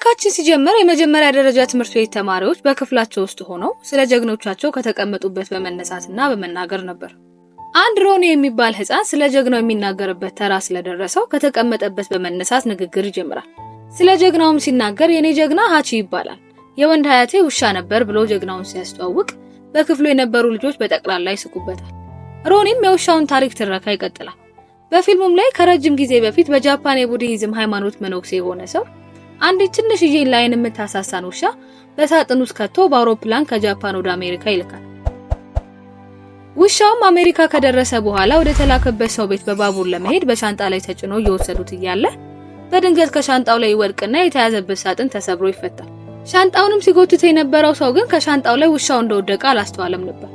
ታሪካችን ሲጀምር የመጀመሪያ ደረጃ ትምህርት ቤት ተማሪዎች በክፍላቸው ውስጥ ሆነው ስለ ጀግኖቻቸው ከተቀመጡበት በመነሳትና በመናገር ነበር። አንድ ሮኒ የሚባል ህፃን ስለ ጀግናው የሚናገርበት ተራ ስለደረሰው ከተቀመጠበት በመነሳት ንግግር ይጀምራል። ስለ ጀግናውም ሲናገር የኔ ጀግና ሃቺ ይባላል፣ የወንድ ሀያቴ ውሻ ነበር ብሎ ጀግናውን ሲያስተዋውቅ በክፍሉ የነበሩ ልጆች በጠቅላላ ይስቁበታል። ሮኒም የውሻውን ታሪክ ትረካ ይቀጥላል። በፊልሙም ላይ ከረጅም ጊዜ በፊት በጃፓን የቡድሂዝም ሃይማኖት መነኩሴ የሆነ ሰው አንድ ትንሽዬ ላይን የምታሳሳን ውሻ በሳጥን ውስጥ ከቶ በአውሮፕላን ከጃፓን ወደ አሜሪካ ይልካል። ውሻውም አሜሪካ ከደረሰ በኋላ ወደ ተላከበት ሰው ቤት በባቡር ለመሄድ በሻንጣ ላይ ተጭኖ እየወሰዱት እያለ በድንገት ከሻንጣው ላይ ይወድቅና የተያዘበት ሳጥን ተሰብሮ ይፈታል። ሻንጣውንም ሲጎትት የነበረው ሰው ግን ከሻንጣው ላይ ውሻው እንደወደቀ አላስተዋለም ነበር።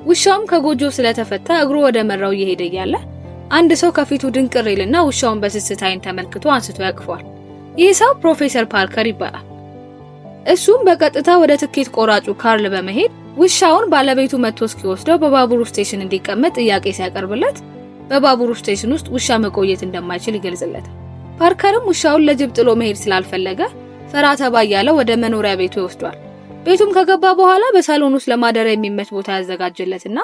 ውሻውም ከጎጆው ስለተፈታ እግሩ ወደ መራው እየሄደ እያለ አንድ ሰው ከፊቱ ድንቅር ይልና ውሻውን በስስት አይን ተመልክቶ አንስቶ ያቅፈዋል። ይህ ሰው ፕሮፌሰር ፓርከር ይባላል። እሱም በቀጥታ ወደ ትኬት ቆራጩ ካርል በመሄድ ውሻውን ባለቤቱ መጥቶ እስኪወስደው በባቡሩ ስቴሽን እንዲቀመጥ ጥያቄ ሲያቀርብለት በባቡሩ ስቴሽን ውስጥ ውሻ መቆየት እንደማይችል ይገልጽለታል። ፓርከርም ውሻውን ለጅብ ጥሎ መሄድ ስላልፈለገ ፈራ ተባ እያለ ወደ መኖሪያ ቤቱ ይወስዷል። ቤቱም ከገባ በኋላ በሳሎን ውስጥ ለማደሪያ የሚመች ቦታ ያዘጋጀለትና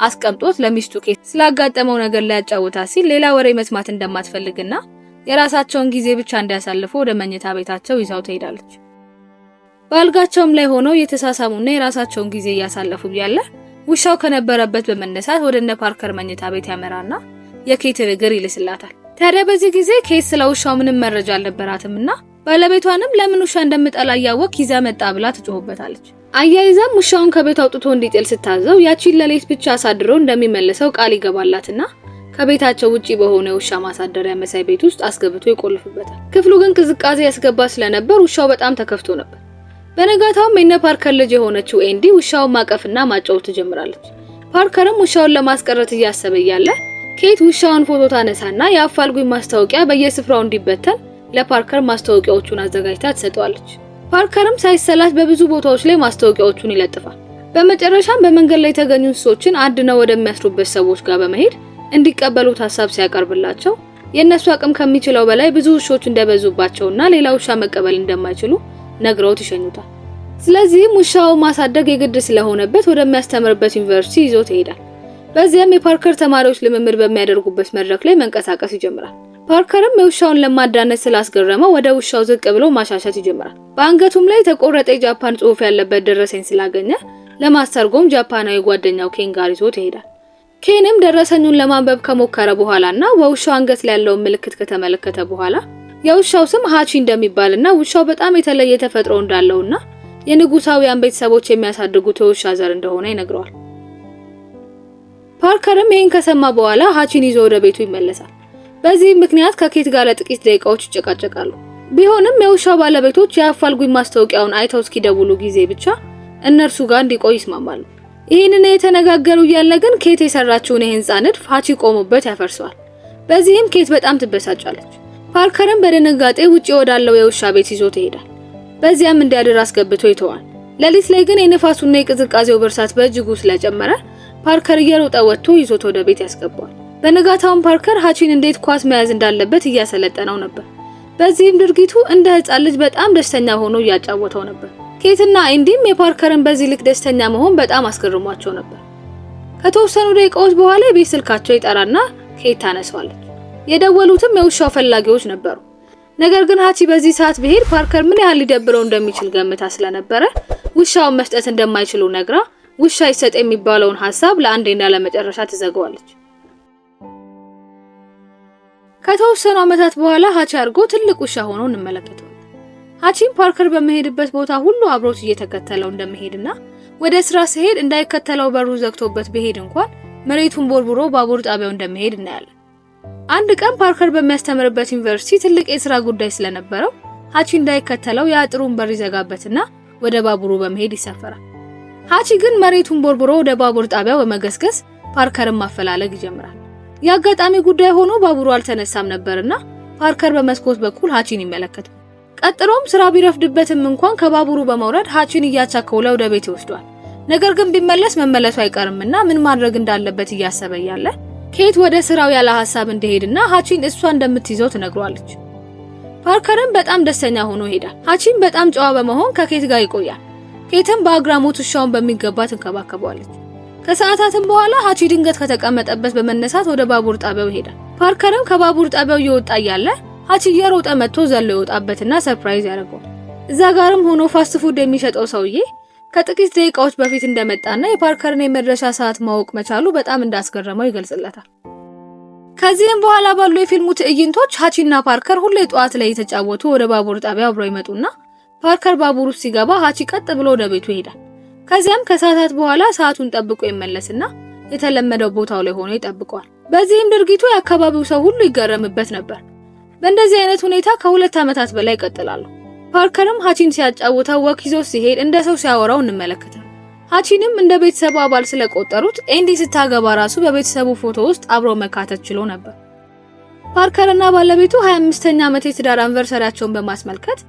አስቀምጦት ለሚስቱ ኬት ስላጋጠመው ነገር ላይ ያጫውታት ሲል ሌላ ወሬ መስማት እንደማትፈልግና የራሳቸውን ጊዜ ብቻ እንዲያሳልፉ ወደ መኝታ ቤታቸው ይዛው ትሄዳለች። ባልጋቸውም ላይ ሆነው የተሳሳሙና የራሳቸውን ጊዜ ያሳለፉ ያለ ውሻው ከነበረበት በመነሳት ወደነ ፓርከር መኝታ ቤት ያመራና የኬት እግር ይልስላታል። ታዲያ በዚህ ጊዜ ኬት ስለ ውሻው ምንም መረጃ አልነበራትምና ባለቤቷንም ለምን ውሻ እንደምጠላ ያወቅ ይዛ መጣ ብላ ትጮህበታለች። አያይዛም ውሻውን ከቤት አውጥቶ እንዲጥል ስታዘው ያቺን ለሌት ብቻ አሳድሮ እንደሚመለሰው ቃል ይገባላትና ከቤታቸው ውጪ በሆነ ውሻ ማሳደሪያ መሳይ ቤት ውስጥ አስገብቶ ይቆልፍበታል። ክፍሉ ግን ቅዝቃዜ ያስገባ ስለነበር ውሻው በጣም ተከፍቶ ነበር። በነጋታውም የነ ፓርከር ልጅ የሆነችው ኤንዲ ውሻውን ማቀፍና ማጫወት ትጀምራለች። ፓርከርም ውሻውን ለማስቀረት እያሰበ ያለ ኬት ውሻውን ፎቶ ታነሳና የአፋልጉኝ ማስታወቂያ በየስፍራው እንዲበተን ለፓርከር ማስታወቂያዎቹን አዘጋጅታ ትሰጠዋለች። ፓርከርም ሳይሰላች በብዙ ቦታዎች ላይ ማስታወቂያዎቹን ይለጥፋል። በመጨረሻም በመንገድ ላይ የተገኙ እንስሶችን አድነው ወደሚያስሩበት ሰዎች ጋር በመሄድ እንዲቀበሉት ሐሳብ ሲያቀርብላቸው የነሱ አቅም ከሚችለው በላይ ብዙ ውሾች እንደበዙባቸውና ሌላ ውሻ መቀበል እንደማይችሉ ነግረውት ይሸኙታል። ስለዚህም ውሻው ማሳደግ የግድ ስለሆነበት ወደሚያስተምርበት ዩኒቨርሲቲ ይዞት ይሄዳል። በዚያም የፓርከር ተማሪዎች ልምምድ በሚያደርጉበት መድረክ ላይ መንቀሳቀስ ይጀምራል። ፓርከርም የውሻውን ለማዳነት ስላስገረመው ወደ ውሻው ዝቅ ብሎ ማሻሻት ይጀምራል። በአንገቱም ላይ የተቆረጠ የጃፓን ጽሑፍ ያለበት ደረሰኝ ስላገኘ ለማስተርጎም ጃፓናዊ ጓደኛው ኬን ጋር ይዞት ይሄዳል። ኬንም ደረሰኙን ለማንበብ ከሞከረ በኋላና በውሻው አንገት ላይ ያለውን ምልክት ከተመለከተ በኋላ የውሻው ስም ሃቺ እንደሚባልና ውሻው በጣም የተለየ ተፈጥሮ እንዳለውና የንጉሳውያን ቤተሰቦች የሚያሳድጉት የውሻ ዘር እንደሆነ ይነግረዋል። ፓርከርም ይህን ከሰማ በኋላ ሃቺን ይዞ ወደ ቤቱ ይመለሳል። በዚህ ምክንያት ከኬት ጋር ለጥቂት ደቂቃዎች ይጨቃጨቃሉ። ቢሆንም የውሻው ባለቤቶች የአፋልጉኝ ማስታወቂያውን አይተው እስኪደውሉ ጊዜ ብቻ እነርሱ ጋር እንዲቆይ ይስማማሉ። ይህንን የተነጋገሩ እያለ ግን ኬት የሰራችውን የህንጻ ንድፍ ሃቺ ቆሞበት ያፈርሰዋል። በዚህም ኬት በጣም ትበሳጫለች። ፓርከርም በድንጋጤ ውጪ ወዳለው የውሻ ቤት ይዞት ይሄዳል። በዚያም እንዲያድር አስገብቶ ይተዋል። ሌሊት ላይ ግን የነፋሱና የቅዝቃዜው ብርሳት በእጅጉ ስለጨመረ ፓርከር እየሮጠ ወጥቶ ይዞት ወደ ቤት ያስገባዋል። በነጋታውም ፓርከር ሃቺን እንዴት ኳስ መያዝ እንዳለበት እያሰለጠነው ነበር። በዚህም ድርጊቱ እንደ ህፃን ልጅ በጣም ደስተኛ ሆኖ እያጫወተው ነበር። ኬትና ኤንዲም የፓርከርን በዚህ ልክ ደስተኛ መሆን በጣም አስገርሟቸው ነበር። ከተወሰኑ ደቂቃዎች በኋላ የቤት ስልካቸው ይጠራና ኬት ታነሳዋለች። የደወሉትም የውሻው ፈላጊዎች ነበሩ። ነገር ግን ሃቺ በዚህ ሰዓት ቢሄድ ፓርከር ምን ያህል ሊደብረው እንደሚችል ገምታ ስለነበረ ውሻውን መስጠት እንደማይችሉ ነግራ ውሻ ይሰጥ የሚባለውን ሐሳብ ለአንዴና ለመጨረሻ ትዘጋዋለች። ከተወሰኑ ዓመታት በኋላ ሃቺ አርጎ ትልቅ ውሻ ሆኖ እንመለከተዋለን። ሃቺም ፓርከር በመሄድበት ቦታ ሁሉ አብሮት እየተከተለው እንደመሄድና ወደ ስራ ሲሄድ እንዳይከተለው በሩ ዘግቶበት ቢሄድ እንኳን መሬቱን ቦርቡሮ ባቡር ጣቢያው እንደመሄድ እናያለን። አንድ ቀን ፓርከር በሚያስተምርበት ዩኒቨርሲቲ ትልቅ የሥራ ጉዳይ ስለነበረው ሃቺ እንዳይከተለው የአጥሩን በር ይዘጋበትና ወደ ባቡሩ በመሄድ ይሳፈራል። ሃቺ ግን መሬቱን ቦርቡሮ ወደ ባቡር ጣቢያው በመገስገስ ፓርከርን ማፈላለግ ይጀምራል። ያጋጣሚ ጉዳይ ሆኖ ባቡሩ አልተነሳም ነበርና ፓርከር በመስኮት በኩል ሃቺን ይመለከታል። ቀጥሎም ስራ ቢረፍድበትም እንኳን ከባቡሩ በመውረድ ሃቺን እያቻከለ ወደ ቤት ይወስዷል። ነገር ግን ቢመለስ መመለሱ አይቀርምና ምን ማድረግ እንዳለበት እያሰበ ያለ ኬት ወደ ስራው ያለ ሐሳብ እንደሄድና ሃቺን እሷ እንደምትይዘው ትነግሯለች። ፓርከርም በጣም ደስተኛ ሆኖ ሄዳል። ሃቺም በጣም ጨዋ በመሆን ከኬት ጋር ይቆያል። ኬትም በአግራሞት ውሻውን በሚገባ ትንከባከበዋለች። ከሰዓታትም በኋላ ሃቺ ድንገት ከተቀመጠበት በመነሳት ወደ ባቡር ጣቢያው ይሄዳል። ፓርከርም ከባቡር ጣቢያው እየወጣ ያለ ሃቺ እየሮጠ መጥቶ ዘሎ ይወጣበትና ሰርፕራይዝ ያደርገዋል። እዛ ጋርም ሆኖ ፋስት ፉድ የሚሸጠው ሰውዬ ከጥቂት ደቂቃዎች በፊት እንደመጣና የፓርከርን የመድረሻ ሰዓት ማወቅ መቻሉ በጣም እንዳስገረመው ይገልጽለታል። ከዚህም በኋላ ባሉ የፊልሙ ትዕይንቶች ሃቺና ፓርከር ሁሌ ጠዋት ላይ የተጫወቱ ወደ ባቡር ጣቢያው አብረው ይመጡና ፓርከር ባቡር ውስጥ ሲገባ ሃቺ ቀጥ ብሎ ወደ ቤቱ ይሄዳል። ከዚያም ከሰዓታት በኋላ ሰዓቱን ጠብቆ ይመለስና የተለመደው ቦታው ላይ ሆኖ ይጠብቀዋል። በዚህም ድርጊቱ የአካባቢው ሰው ሁሉ ይገረምበት ነበር። በእንደዚህ አይነት ሁኔታ ከ2 ዓመታት በላይ ይቀጥላሉ። ፓርከርም ሃቺን ሲያጫውተው ወክ ይዞ ሲሄድ እንደ ሰው ሲያወራው እንመለከታለን። ሃቺንም እንደ ቤተሰቡ አባል ስለቆጠሩት ኤንዲ ስታገባ ራሱ በቤተሰቡ ፎቶ ውስጥ አብሮ መካተት ችሎ ነበር። ፓርከርና ባለቤቱ 25ኛ ዓመት የትዳር አንቨርሰሪያቸውን በማስመልከት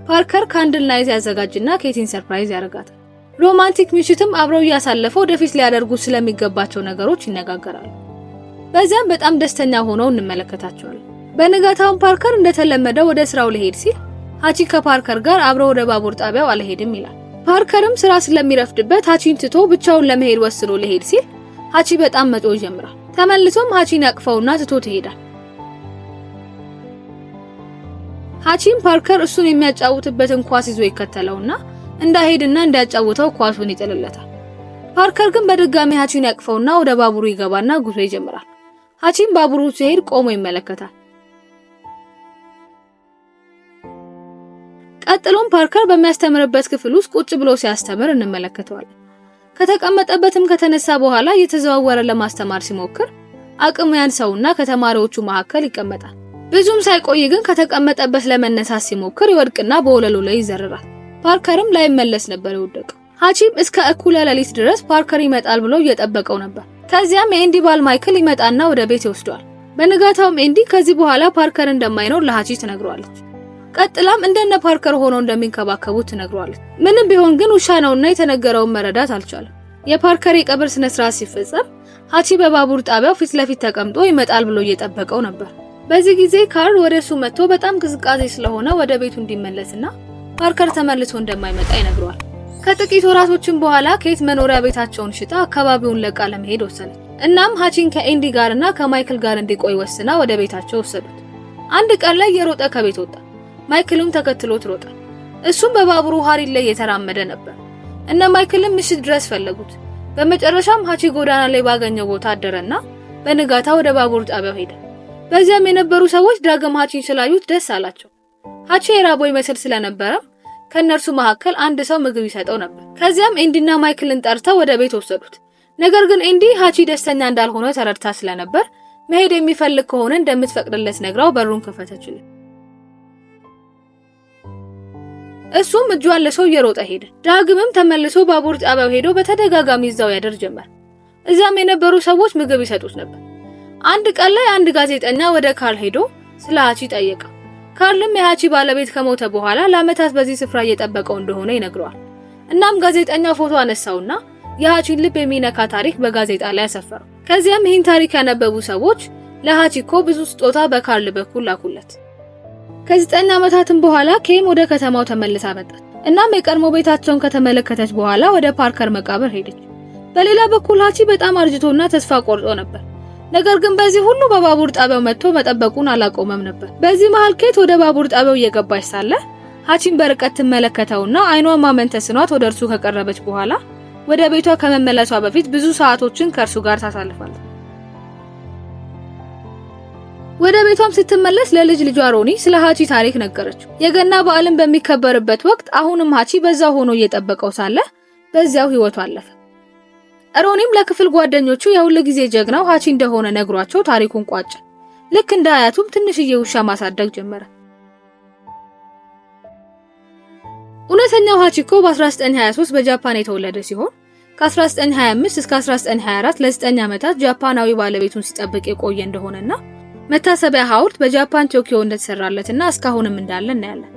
ፓርከር ካንድል ናይት ያዘጋጅና ኬቲን ሰርፕራይዝ ያደርጋታል። ሮማንቲክ ምሽትም አብረው ያሳለፈው ወደፊት ሊያደርጉ ስለሚገባቸው ነገሮች ይነጋገራሉ። በዚያም በጣም ደስተኛ ሆነው እንመለከታቸዋለን። በንጋታው ፓርከር እንደተለመደው ወደ ስራው ሊሄድ ሲል ሃቺ ከፓርከር ጋር አብረው ወደ ባቡር ጣቢያው አልሄድም ይላል። ፓርከርም ስራ ስለሚረፍድበት ሃቺን ትቶ ብቻውን ለመሄድ ወስኖ ሊሄድ ሲል ሃቺ በጣም መጮህ ይጀምራል። ተመልሶም ሃቺን ያቅፈውና ትቶት ይሄዳል። ሃቺም ፓርከር እሱን የሚያጫውትበትን ኳስ ይዞ ይከተለውና እንዳይሄድና እንዲያጫውተው ኳሱን ይጥልለታል። ፓርከር ግን በድጋሚ ሃቺን ያቅፈውና ወደ ባቡሩ ይገባና ጉዞ ይጀምራል። ሃቺም ባቡሩ ሲሄድ ቆሞ ይመለከታል። ቀጥሎም ፓርከር በሚያስተምርበት ክፍል ውስጥ ቁጭ ብሎ ሲያስተምር እንመለከተዋለን። ከተቀመጠበትም ከተነሳ በኋላ እየተዘዋወረ ለማስተማር ሲሞክር አቅሙ ያንሰውና ከተማሪዎቹ መካከል ይቀመጣል። ብዙም ሳይቆይ ግን ከተቀመጠበት ለመነሳት ሲሞክር ይወድቅና በወለሉ ላይ ይዘረራል። ፓርከርም ላይመለስ ነበር የወደቀው። ሃቺም እስከ እኩለ ሌሊት ድረስ ፓርከር ይመጣል ብሎ እየጠበቀው ነበር። ከዚያም የኤንዲ ባል ማይክል ይመጣና ወደ ቤት ይወስደዋል። በንጋታውም ኤንዲ ከዚህ በኋላ ፓርከር እንደማይኖር ለሃቺ ትነግረዋለች። ቀጥላም እንደነ ፓርከር ሆኖ እንደሚንከባከቡት ትነግረዋለች። ምንም ቢሆን ግን ውሻ ነውና የተነገረውን መረዳት አልቻለም። የፓርከር የቀብር ስነ ስርዓት ሲፈጸም ሃቺ በባቡር ጣቢያው ፊት ለፊት ተቀምጦ ይመጣል ብሎ እየጠበቀው ነበር። በዚህ ጊዜ ካርል ወደሱ መጥቶ በጣም ቅዝቃዜ ስለሆነ ወደ ቤቱ እንዲመለስና ፓርከር ተመልሶ እንደማይመጣ ይነግረዋል። ከጥቂት ወራቶችም በኋላ ኬት መኖሪያ ቤታቸውን ሽጣ አካባቢውን ለቃ ለመሄድ ወሰነች። እናም ሃቺን ከኤንዲ ጋርና ከማይክል ጋር እንዲቆይ ወስና ወደ ቤታቸው ወሰዱት። አንድ ቀን ላይ የሮጠ ከቤት ወጣ። ማይክልም ተከትሎት ሮጠ። እሱም በባቡሩ ሐሪል ላይ የተራመደ ነበር። እነ ማይክልም ምሽት ድረስ ፈለጉት። በመጨረሻም ሃቺ ጎዳና ላይ ባገኘው ቦታ አደረና በንጋታ ወደ ባቡር ጣቢያው ሄደ። በዚያም የነበሩ ሰዎች ዳግም ሃቺን ስላዩት ደስ አላቸው። ሃቺ የራበው ይመስል ስለነበረ ከነርሱ መካከል አንድ ሰው ምግብ ይሰጠው ነበር። ከዚያም ኤንዲና ማይክልን ጠርተው ወደ ቤት ወሰዱት። ነገር ግን ኤንዲ ሃቺ ደስተኛ እንዳልሆነ ተረድታ ስለነበር መሄድ የሚፈልግ ከሆነ እንደምትፈቅድለት ነግራው በሩን ከፈተችለት። እሱም እጇን ለሰው እየሮጠ ሄደ። ዳግምም ተመልሶ ባቡር ጣቢያው ሄዶ በተደጋጋሚ እዛው ያደር ጀመር። እዛም የነበሩ ሰዎች ምግብ ይሰጡት ነበር። አንድ ቀን ላይ አንድ ጋዜጠኛ ወደ ካርል ሄዶ ስለ ሃቺ ጠየቀ። ካርልም የሃቺ ባለቤት ከሞተ በኋላ ለዓመታት በዚህ ስፍራ እየጠበቀው እንደሆነ ይነግረዋል። እናም ጋዜጠኛው ፎቶ አነሳውና የሃቺን ልብ የሚነካ ታሪክ በጋዜጣ ላይ አሰፈረው። ከዚያም ይህን ታሪክ ያነበቡ ሰዎች ለሃቺ እኮ ብዙ ስጦታ በካርል በኩል ላኩለት። ከ9 ዓመታትም በኋላ ኬም ወደ ከተማው ተመልሳ መጣች። እናም የቀድሞ ቤታቸውን ከተመለከተች በኋላ ወደ ፓርከር መቃብር ሄደች። በሌላ በኩል ሃቺ በጣም አርጅቶና ተስፋ ቆርጦ ነበር። ነገር ግን በዚህ ሁሉ በባቡር ጣቢያው መጥቶ መጠበቁን አላቆመም ነበር። በዚህ መሃል ኬት ወደ ባቡር ጣቢያው እየገባች ሳለ ሃቺን በርቀት ትመለከተውና አይኗን ማመን ተስኗት ወደ እርሱ ከቀረበች በኋላ ወደ ቤቷ ከመመለሷ በፊት ብዙ ሰዓቶችን ከእርሱ ጋር ታሳልፋለች። ወደ ቤቷም ስትመለስ ለልጅ ልጇ ሮኒ ስለ ሃቺ ታሪክ ነገረችው። የገና በዓልን በሚከበርበት ወቅት አሁንም ሃቺ በዛው ሆኖ እየጠበቀው ሳለ በዚያው ህይወቱ አለፈ። ሮኒም ለክፍል ጓደኞቹ የሁሉ ጊዜ ጀግናው ሃቺ እንደሆነ ነግሯቸው ታሪኩን ቋጨ። ልክ እንደ አያቱም ትንሽዬ ውሻ ማሳደግ ጀመረ። እውነተኛው ሃቺ እኮ በ1923 በጃፓን የተወለደ ሲሆን ከ1925 እስከ 1924 ለ9 ዓመታት ጃፓናዊ ባለቤቱን ሲጠብቅ የቆየ እንደሆነና መታሰቢያ ሐውልት በጃፓን ቶኪዮ እንደተሰራለትና እስካሁንም እንዳለ እናያለን።